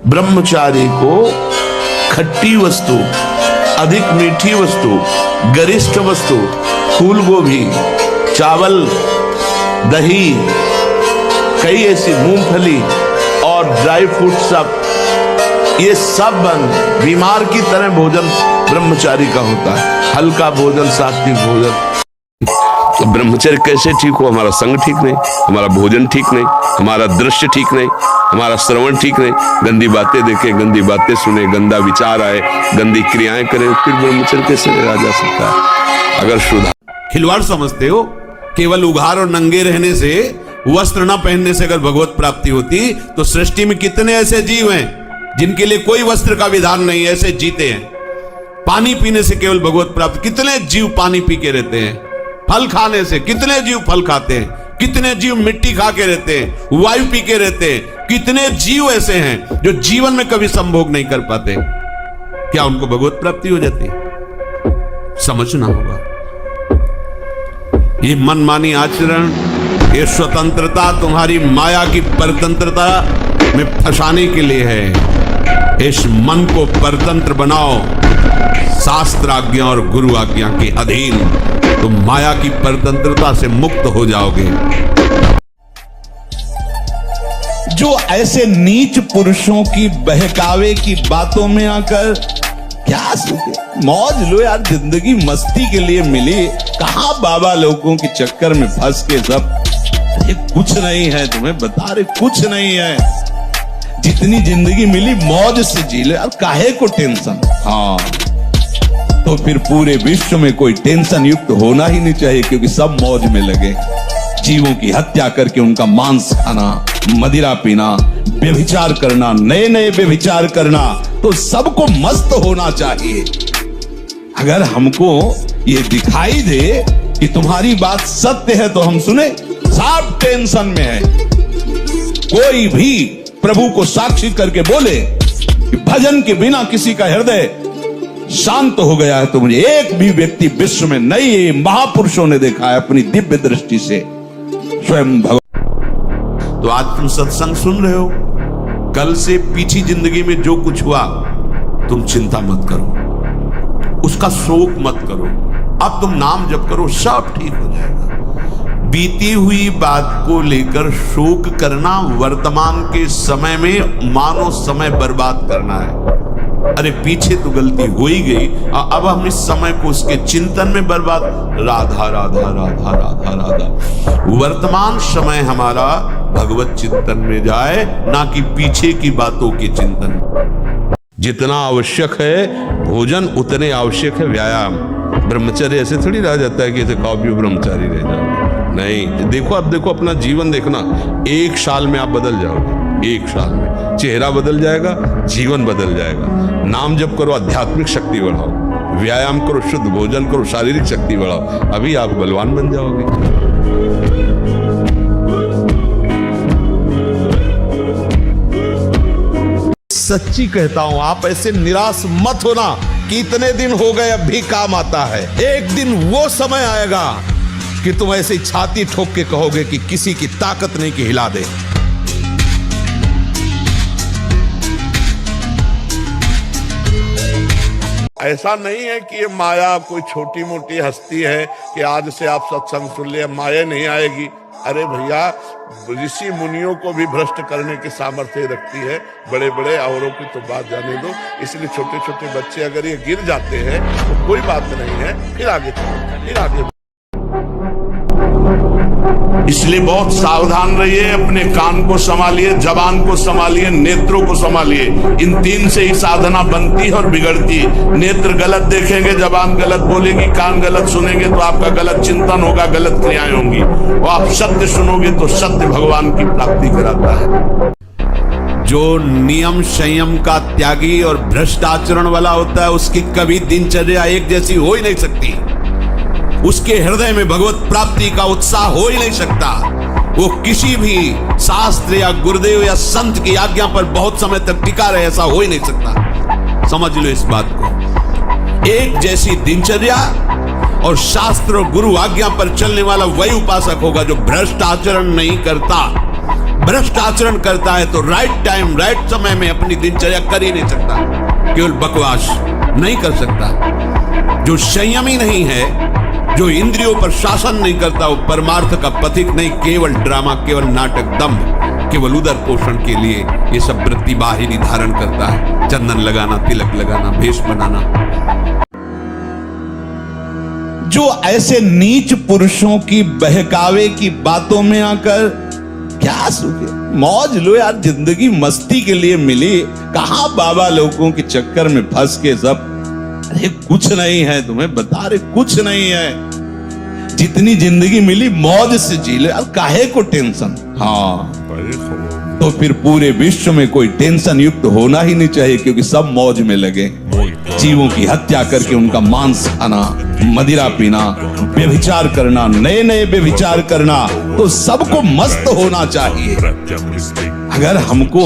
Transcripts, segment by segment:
ब्रह्मचारी को खट्टी वस्तु, अधिक मीठी वस्तु, गरिष्ठ वस्तु, फूल गोभी, चावल, दही, कई ऐसी मूंगफली और ड्राई फ्रूट सब, ये सब बीमार की तरह भोजन ब्रह्मचारी का होता है। हल्का भोजन, सात्विक भोजन। तो ब्रह्मचर्य कैसे ठीक हो? हमारा संग ठीक नहीं, हमारा भोजन ठीक नहीं, हमारा दृश्य ठीक नहीं, हमारा श्रवण ठीक नहीं, गंदी बातें देखे, गंदी बातें सुने, गंदा विचार आए, गंदी क्रियाएं करें, फिर ब्रह्मचर्य कैसे रहा जा सकता है? अगर सुधार खिलवाड़ समझते हो? केवल उघार और नंगे रहने से, वस्त्र न पहनने से अगर भगवत प्राप्ति होती तो सृष्टि में कितने ऐसे जीव हैं जिनके लिए कोई वस्त्र का विधान नहीं है, ऐसे जीते हैं। पानी पीने से केवल भगवत प्राप्ति, कितने जीव पानी पी के रहते हैं। फल खाने से कितने जीव फल खाते हैं, कितने जीव मिट्टी खा के रहते हैं, वायु पी के रहते हैं। कितने जीव ऐसे हैं जो जीवन में कभी संभोग नहीं कर पाते, क्या उनको भगवत प्राप्ति हो जाती? समझना होगा। ये मनमानी आचरण, ये स्वतंत्रता तुम्हारी माया की परतंत्रता में फंसाने के लिए है। इस मन को परतंत्र बनाओ, शास्त्र आज्ञा और गुरु आज्ञा के अधीन, तुम माया की परतंत्रता से मुक्त हो जाओगे। जो ऐसे नीच पुरुषों की बहकावे की बातों में आकर क्या सोचे, मौज लो यार, जिंदगी मस्ती के लिए मिली। कहां बाबा लोगों के चक्कर में फंस के सब, अरे कुछ नहीं है, तुम्हें बता रहे कुछ नहीं है। जितनी जिंदगी मिली मौज से जी लो यार, काहे को टेंशन। हाँ, तो फिर पूरे विश्व में कोई टेंशन युक्त होना ही नहीं चाहिए, क्योंकि सब मौज में लगे। जीवों की हत्या करके उनका मांस खाना, मदिरा पीना, व्यभिचार करना, नए नए व्यभिचार करना, तो सबको मस्त होना चाहिए। अगर हमको ये दिखाई दे कि तुम्हारी बात सत्य है तो हम सुने, सब टेंशन में है। कोई भी प्रभु को साक्षी करके बोले कि भजन के बिना किसी का हृदय शांत हो गया है, तो मुझे एक भी व्यक्ति विश्व में नहीं, महापुरुषों ने देखा है अपनी दिव्य दृष्टि से, स्वयं भगवान। तो आज तुम सत्संग सुन रहे हो, कल से पीछी जिंदगी में जो कुछ हुआ तुम चिंता मत करो, उसका शोक मत करो। अब तुम नाम जप करो, सब ठीक हो जाएगा। बीती हुई बात को लेकर शोक करना वर्तमान के समय में मानो समय बर्बाद करना है। अरे पीछे तो गलती हो ही गई, अब हम इस समय को उसके चिंतन में बर्बाद। राधा राधा राधा राधा राधा। वर्तमान समय हमारा भगवत चिंतन में जाए, ना कि पीछे की बातों के चिंतन। जितना आवश्यक है भोजन, उतने आवश्यक है व्यायाम। ब्रह्मचर्य ऐसे थोड़ी रह जाता है कि ऐसे खाओ पियो ब्रह्मचारी रह जाओ, नहीं। देखो, अब देखो अपना जीवन देखना, 1 साल में आप बदल जाओगे। 1 साल में चेहरा बदल जाएगा, जीवन बदल जाएगा। नाम जप करो, आध्यात्मिक शक्ति बढ़ाओ, व्यायाम करो, शुद्ध भोजन करो, शारीरिक शक्ति बढ़ाओ, अभी आप बलवान बन जाओगे। सच्ची कहता हूं, आप ऐसे निराश मत होना कि इतने दिन हो गए अब भी काम आता है। एक दिन वो समय आएगा कि तुम ऐसे छाती ठोक के कहोगे कि किसी की ताकत नहीं कि हिला दे। ऐसा नहीं है कि ये माया कोई छोटी मोटी हस्ती है कि आज से आप सत्संग सुन लिया माया नहीं आएगी। अरे भैया, ऋषि मुनियों को भी भ्रष्ट करने की सामर्थ्य रखती है, बड़े बड़े औरों की तो बात जाने दो। इसलिए छोटे छोटे बच्चे अगर ये गिर जाते हैं तो कोई बात नहीं है, फिर आगे चलो, फिर आगे। इसलिए बहुत सावधान रहिए, अपने कान को संभालिए, जबान को संभालिए, नेत्रों को संभालिए। इन 3 से ही साधना बनती है और बिगड़ती। नेत्र गलत देखेंगे, जबान गलत बोलेगी, कान गलत सुनेंगे तो आपका गलत चिंतन होगा, गलत क्रियाएं होंगी। और आप सत्य सुनोगे तो सत्य भगवान की प्राप्ति कराता है। जो नियम संयम का त्यागी और भ्रष्ट आचरण वाला होता है, उसकी कभी दिनचर्या एक जैसी हो ही नहीं सकती। उसके हृदय में भगवत प्राप्ति का उत्साह हो ही नहीं सकता। वो किसी भी शास्त्र या गुरुदेव या संत की आज्ञा पर बहुत समय तक टिका रहे, ऐसा हो ही नहीं सकता। समझ लो इस बात को। एक जैसी दिनचर्या और शास्त्र और गुरु आज्ञा पर चलने वाला वही उपासक होगा जो भ्रष्ट आचरण नहीं करता, भ्रष्ट आचरण करता है तो राइट टाइम राइट समय में अपनी दिनचर्या कर ही नहीं सकता, केवल बकवास नहीं कर सकता। जो संयमी नहीं है, जो इंद्रियों पर शासन नहीं करता, वो परमार्थ का पथिक नहीं, केवल ड्रामा, केवल नाटक, दम्भ, केवल उदर पोषण के लिए ये सब वृत्ति बाहिरी धारण करता है। चंदन लगाना, तिलक लगाना, भेष बनाना। जो ऐसे नीच पुरुषों की बहकावे की बातों में आकर क्या सुखे, मौज लो यार, जिंदगी मस्ती के लिए मिली। कहां बाबा लोगों के चक्कर में फंस के सब, अरे कुछ नहीं है, तुम्हें बता रहे कुछ नहीं है। जितनी जिंदगी मिली मौज से जी लो यार, काहे को टेंशन। हाँ, तो फिर पूरे विश्व में कोई टेंशन युक्त होना ही नहीं चाहिए, क्योंकि सब मौज में लगे। जीवों की हत्या करके उनका मांस खाना, मदिरा पीना, व्यभिचार करना, नए नए व्यभिचार करना, तो सबको मस्त होना चाहिए। अगर हमको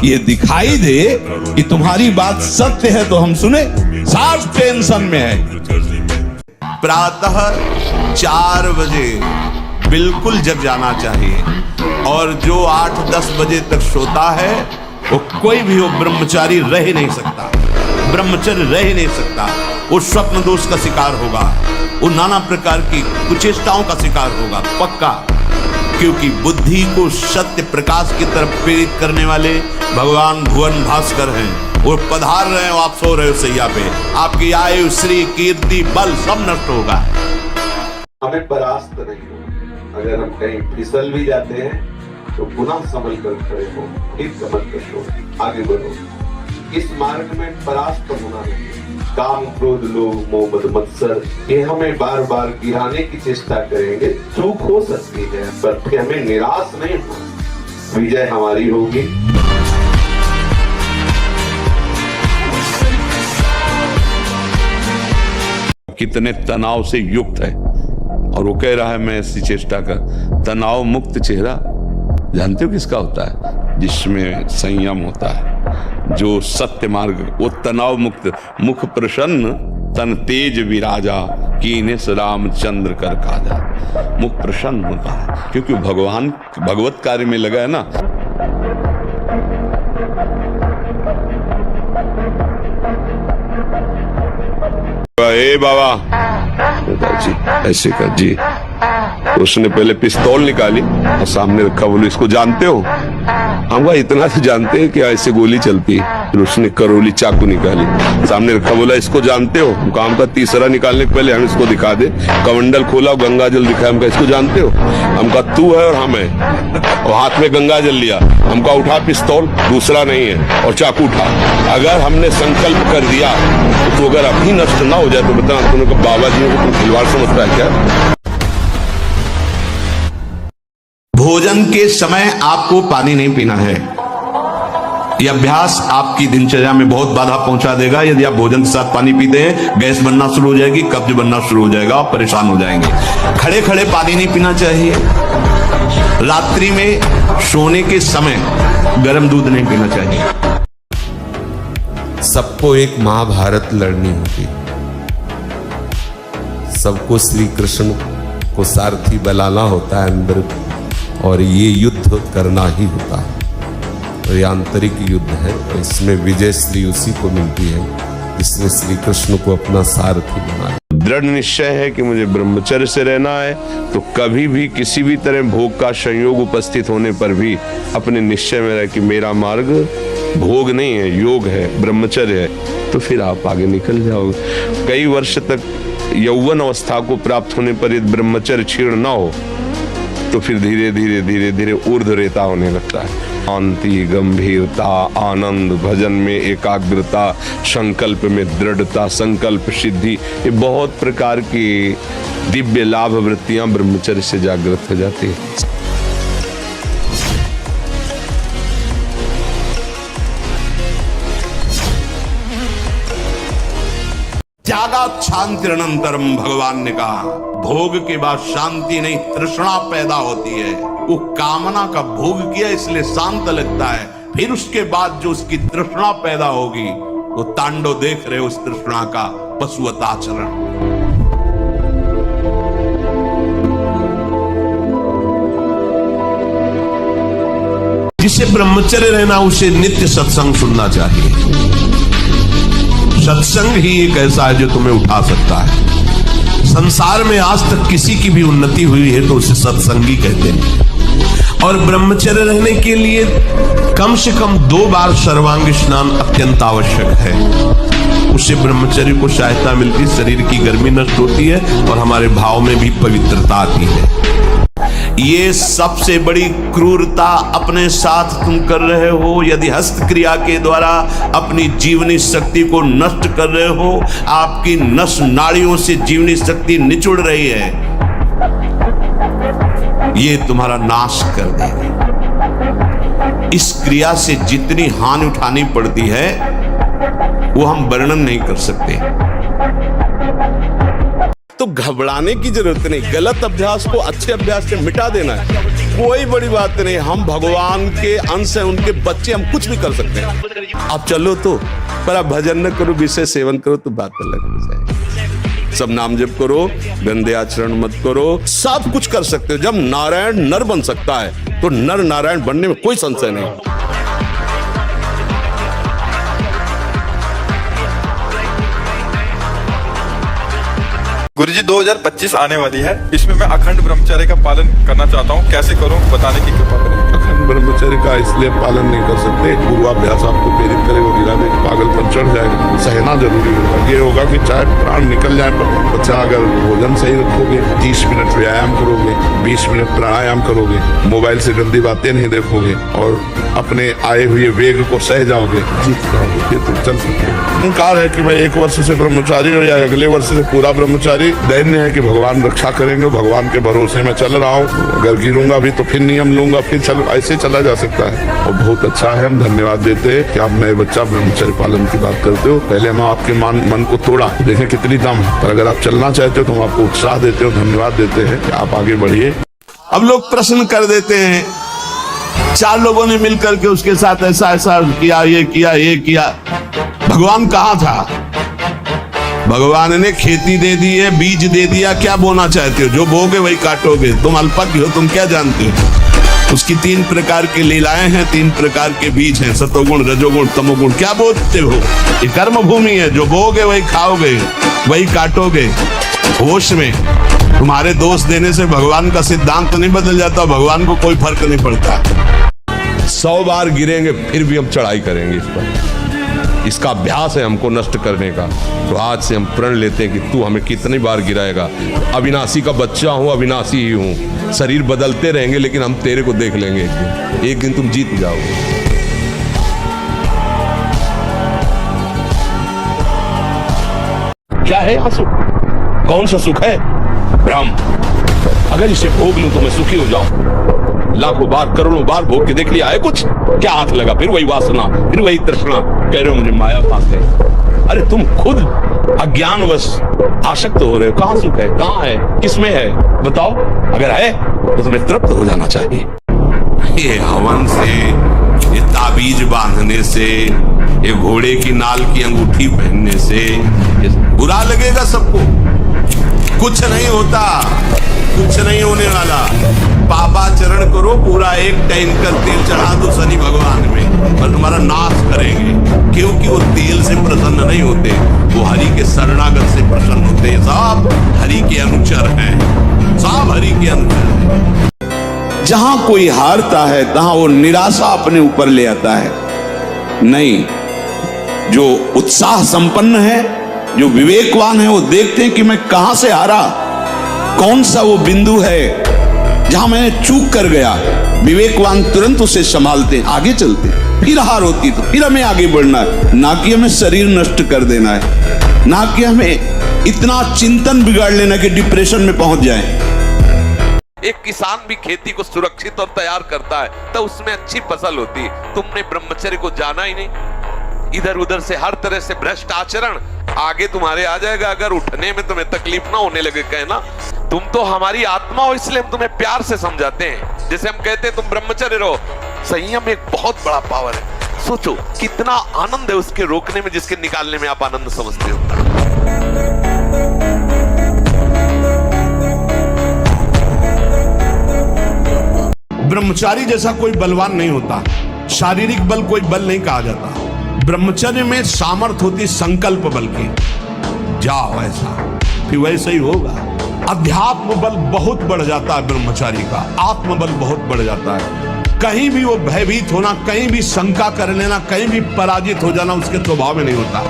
ये दिखाई दे कि तुम्हारी बात सत्य है तो हम सुने, सब टेंशन में है। प्रातः 4 बजे बिल्कुल जग जाना चाहिए, और जो 8-10 बजे तक सोता है वो कोई भी हो ब्रह्मचारी रह ही नहीं सकता, ब्रह्मचर्य रह ही नहीं सकता। वो स्वप्न दोष का शिकार होगा, वो नाना प्रकार की कुचेष्टाओं का शिकार होगा पक्का, क्योंकि बुद्धि को सत्य प्रकाश की तरफ प्रेरित करने वाले भगवान भुवन भास्कर हैं। वो पधार रहे हो, आप सो रहे हो सैया पे, आपकी आयु, श्री, कीर्ति, बल सब नष्ट होगा। हमें परास्त नहीं हो, अगर हम कहीं फिसल भी जाते हैं तो पुनः संभल कर खड़े हो, ठीक समझ करो, आगे बढ़ो। इस मार्ग में परास्त होना नहीं। काम, क्रोध, लोभ, मोह, मद, मत्सर ये हमें बार बार गिराने की चेष्टा करेंगे। चूक हो सकती है, पर फिर हमें निराश नहीं हो, विजय हमारी होगी। कितने तनाव से युक्त है, और वो कह रहा है मैं ऐसी चेष्टा कर। तनाव मुक्त चेहरा जानते हो किसका होता है? जिसमें संयम होता है, जो सत्य मार्ग, वो तनाव मुक्त। मुख प्रसन्न तन तेज विराजा, कीने रामचंद्र कर काजा। मुख प्रसन्न होता है क्योंकि भगवान भगवत कार्य में लगा है ना। ए बाबा जी ऐसे कर जी। उसने पहले पिस्तौल निकाली और सामने रखा, बोले इसको जानते हो? हम इतना तो जानते हैं कि ऐसे गोली चलती है। फिर उसने करोली चाकू निकाली, सामने रखा, बोला इसको जानते हो? काम का तीसरा निकालने के पहले हम इसको दिखा दे, कमंडल खोला, गंगा जल दिखाया, हमका इसको जानते हो? हमका तू है और हम है, और हाथ में गंगा जल लिया। हमका उठा पिस्तौल, दूसरा नहीं है, और चाकू उठा। अगर हमने संकल्प कर दिया तो अगर अभी नष्ट ना हो जाए तो बता, तुमने बाबा जी को तुम खिलवाड़ समझता है क्या? भोजन के समय आपको पानी नहीं पीना है। यह अभ्यास आपकी दिनचर्या में बहुत बाधा पहुंचा देगा। यदि आप भोजन के साथ पानी पीते हैं, गैस बनना शुरू हो जाएगी, कब्ज बनना शुरू हो जाएगा, आप परेशान हो जाएंगे। खड़े खड़े पानी नहीं पीना चाहिए। रात्रि में सोने के समय गर्म दूध नहीं पीना चाहिए। सबको एक महाभारत लड़नी होगी, सबको श्री कृष्ण को सारथी बनाना होता है अंदर, और ये युद्ध करना ही होता है। और ये आंतरिक युद्ध है, और इसमें विजय श्री उसी को मिलती है जिसने श्री कृष्ण को अपना सारथी बनाया। दृढ़ निश्चय है कि मुझे ब्रह्मचर्य से रहना है, तो कभी भी किसी भी तरह भोग का संयोग उपस्थित होने पर भी अपने निश्चय में रहे कि मेरा मार्ग भोग नहीं है, योग है, ब्रह्मचर्य है, तो फिर आप आगे निकल जाओगे। कई वर्ष तक यौवन अवस्था को प्राप्त होने पर यदि ब्रह्मचर्य क्षीण ना हो तो फिर धीरे धीरे धीरे धीरे ऊर्ध्वरेता होने लगता है। शांति, गंभीरता, आनंद, भजन में एकाग्रता, संकल्प में दृढ़ता, संकल्प सिद्धि, ये बहुत प्रकार की दिव्य लाभ वृत्तियां ब्रह्मचर्य से जागृत हो जाती है। त्यागात् शांतिरनंतरम, भगवान ने कहा भोग के बाद शांति नहीं, तृष्णा पैदा होती है। वो कामना का भोग किया इसलिए शांत लगता है, फिर उसके बाद जो उसकी तृष्णा पैदा होगी वो तांडव देख रहे हो उस तृष्णा का, पशुवत आचरण। जिसे ब्रह्मचर्य रहना उसे नित्य सत्संग सुनना चाहिए। सत्संग ही एक ऐसा है जो तुम्हें उठा सकता है। संसार में आज तक किसी की भी उन्नति हुई है तो उसे सत्संगी कहते हैं। और ब्रह्मचर्य रहने के लिए कम से कम 2 बार सर्वांग स्नान अत्यंत आवश्यक है। उससे ब्रह्मचर्य को सहायता मिलती, शरीर की गर्मी नष्ट होती है और हमारे भाव में भी पवित्रता आती है। ये सबसे बड़ी क्रूरता अपने साथ तुम कर रहे हो। यदि हस्त क्रिया के द्वारा अपनी जीवनी शक्ति को नष्ट कर रहे हो, आपकी नस नाड़ियों से जीवनी शक्ति निचुड़ रही है, ये तुम्हारा नाश कर देगी। इस क्रिया से जितनी हानि उठानी पड़ती है वो हम वर्णन नहीं कर सकते। तो घबराने की जरूरत नहीं, गलत अभ्यास को अच्छे अभ्यास से मिटा देना है, कोई बड़ी बात नहीं। हम भगवान के अंश हैं, उनके बच्चे, हम कुछ भी कर सकते हैं। आप चलो तो, पर आप भजन न करो, विषय सेवन करो तो बात अलग हो जाएगी। सब नाम जप करो, गंदे आचरण मत करो, सब कुछ कर सकते हो। जब नारायण नर बन सकता है तो नर नारायण बनने में कोई संशय नहीं। गुरुजी 2025 आने वाली है, इसमें मैं अखंड ब्रह्मचर्य का पालन करना चाहता हूँ, कैसे करूँ बताने की कृपा करें। अखंड ब्रह्मचर्य का इसलिए पालन नहीं कर सकते, पूर्वाभ्यास आपको प्रेरित करेगा, गिराने पागलपन चढ़ जाएगा। सहना जरूरी होगा। ये होगा कि चाहे प्राण निकल जाए पर बच्चा, अगर भोजन सही रखोगे, 30 मिनट व्यायाम करोगे, 20 मिनट प्राणायाम करोगे, मोबाइल से गंदी बातें नहीं देखोगे और अपने आए हुए वेग को सह जाओगे, जीत जाओगे, ये तो चल सकते। अहंकार है कि मैं 1 वर्ष से ब्रह्मचारी हूँ या अगले वर्ष से पूरा ब्रह्मचारी। दैन्य है कि भगवान रक्षा करेंगे, भगवान के भरोसे में चल रहा हूँ। अगर गिरूंगा भी तो फिर नियम लूंगा, फिर ऐसे चला जा सकता है। और बहुत अच्छा है, हम धन्यवाद देते हैं कि आप नए बच्चा ब्रह्मचर्य पालन की बात करते हो। पहले हम आपके मन को तोड़ा, देखें कितनी दम है, पर अगर आप चलना चाहते हो तो हम आपको उत्साह देते हो, धन्यवाद देते हैं कि आप आगे बढ़िए। अब लोग प्रश्न कर देते हैं, 4 लोगों ने मिलकर के उसके साथ ऐसा ऐसा किया, ये किया, ये किया, भगवान कहाँ था? भगवान ने खेती दे दी है, बीज दे दिया, क्या बोना चाहते हो? जो बोगे वही काटोगे। तुम अल्पज्ञ हो, तुम क्या जानते हो? उसकी 3 प्रकार की लीलाएं हैं, 3 प्रकार के बीज हैं, सतोगुण, रजोगुण, तमोगुण। क्या बोलते हो? ये कर्म भूमि है, जो बोगे वही खाओगे, वही काटोगे। होश में तुम्हारे दोष देने से भगवान का सिद्धांत नहीं बदल जाता, भगवान को कोई फर्क नहीं पड़ता। 100 बार गिरेंगे फिर भी हम चढ़ाई करेंगे इस पर। इसका अभ्यास है हमको नष्ट करने का। तो आज से हम प्रण लेते हैं कि तू हमें कितनी बार गिराएगा। अविनाशी का बच्चा हूं, अविनाशी ही हूं। शरीर बदलते रहेंगे लेकिन हम तेरे को देख लेंगे एक दिन तुम जीत जाओगे। क्या है यहाँ सुख? कौन सा सुख है? ब्रह्म। अगर इसे भोग लूं तो मैं सुखी हो जाऊं। लाखों बार, करोड़ों बार भोग के देख लिया है कुछ? क्या हाथ लगा? फिर वही वासना, फिर वही तृष्णा। कह रहे हो मुझे माया पास है। अरे तुम खुद अज्ञानवश आसक्त हो रहे हो। कहाँ सुख है? कहाँ है? किसमें है? बताओ। अगर है तो तुम्हें तृप्त हो जाना चाहिए। ये हवन से, ये ताबीज बांधने से, ये घोड़े की नाल की अंगूठी पहनने से बुरा लगेगा सबको। कुछ नहीं होता, कुछ नहीं होने वाला। पापाचरण करो, पूरा 1 टैंकर तेल चढ़ा दो शनि भगवान में, पर तुम्हारा नाश करेंगे। क्योंकि वो तेल से प्रसन्न नहीं होते, वो हरि के शरणागत से प्रसन्न होते हैं। सब हरि के अनुचर हैं, सब हरि के अनुचर हैं। जहां कोई हारता है तहां वो निराशा अपने ऊपर ले आता है। नहीं, जो उत्साह संपन्न है, जो विवेकवान है, वो देखते हैं कि मैं कहां से हारा, कौन सा वो बिंदु है जहां मैंने चूक कर गया। विवेकवान तुरंत उसे संभालते, आगे चलते। फिर हार होती तो फिर हमें आगे बढ़ना है, ना कि हमें शरीर नष्ट कर देना है, ना कि हमें इतना चिंतन बिगाड़ लेना कि डिप्रेशन में पहुंच जाए। एक किसान भी खेती को सुरक्षित और तैयार करता है तो उसमें अच्छी फसल होती है। तुमने ब्रह्मचर्य को जाना ही नहीं। इधर उधर से हर तरह से भ्रष्ट आचरण आगे तुम्हारे आ जाएगा। अगर उठने में तुम्हें तकलीफ ना होने लगे, कहना तुम तो हमारी आत्मा हो, इसलिए हम तुम्हें प्यार से समझाते हैं। जैसे हम कहते हैं तुम ब्रह्मचर्य रहो। संयम एक बहुत बड़ा पावर है। सोचो कितना आनंद है उसके रोकने में, जिसके निकालने में आप आनंद समझते हो। ब्रह्मचारी जैसा कोई बलवान नहीं होता, शारीरिक बल कोई बल नहीं कहा जाता। ब्रह्मचर्य में सामर्थ्य होती संकल्प बल की, जाओ ऐसा, फिर वैसे ही होगा। अध्यात्म बल बहुत बढ़ जाता है ब्रह्मचारी का, आत्मबल बहुत बढ़ जाता है। कहीं भी वो भयभीत होना, कहीं भी शंका कर लेना, कहीं भी पराजित हो जाना उसके स्वभाव में नहीं होता।